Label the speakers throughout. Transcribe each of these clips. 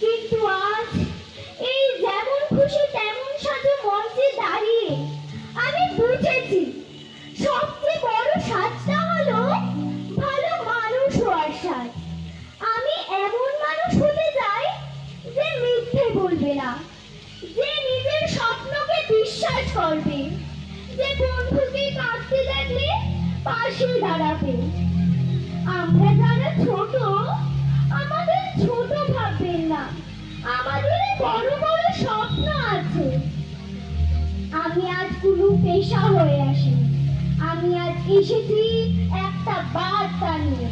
Speaker 1: কিন্তু আজ এই যেমন খুশি তেমন সাজে মঞ্চে দাঁড়িয়ে আমি বুঝেছি সবচেয়ে বড় সাজটা হলো ভালো মানুষ হওয়ার সাজ। আমি এমন মানুষ হতে চাই যে মিথ্যে বলবে না, যে নিজের স্বপ্নকে বিশ্বাস করবে, যে বন্ধুকে কাঁদতে দেখলে পাশে দাঁড়াবে। আমরা যারা ছোট, আমাদের ছোট ভাববেন না, আমাদের বড় বড় স্বপ্ন আছে। আমি আজ কোনো পেশা হয়ে আসিনি, আমি আজ এসেছি একটা বার্তা নিয়ে।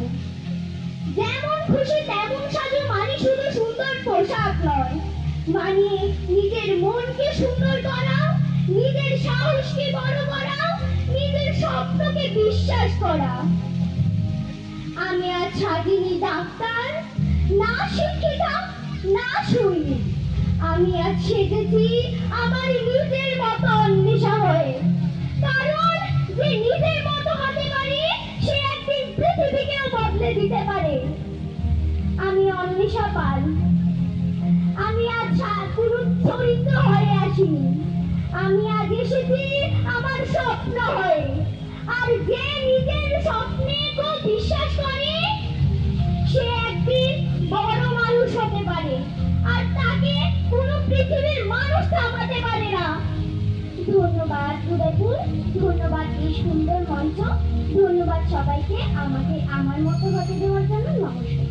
Speaker 1: যেমন খুশি তেমন সাজো মানে শুধু সুন্দর পোশাক নয়, মানে নিজের মনকে সুন্দর করা, নিজের সাহসকে বড় করা, নিজের স্বপ্নকে বিশ্বাস করা। আমি আজ সাজিনি ডাক্তার, না শিক্ষিকা, না সৈনিক। আমি আজ সেজেছি আমার নিজের মতো অন্বেষা হয়ে। কারণ যে নিজের মতো হতে পারে সে একদিন পৃথিবীকেও বদলে দিতে পারে। আমি অন্বেষা পাল। আমি আজ কোনো চরিত্র হয়ে আসিনি, আমি আজ এসেছি আমার স্বপ্ন হয়ে। আর যে নিজের স্বপ্নে খুব বিশ্বাস করে সে একদিন বড় মানুষ হতে পারে, আর তাকে কোনো পৃথিবীর মানুষ থামাতে পারে না। ধন্যবাদ উদয়পুর, ধন্যবাদ এই সুন্দর মঞ্চ, ধন্যবাদ সবাইকে আমাকে আমার মতো হতে দেওয়ার জন্য। নমস্কার।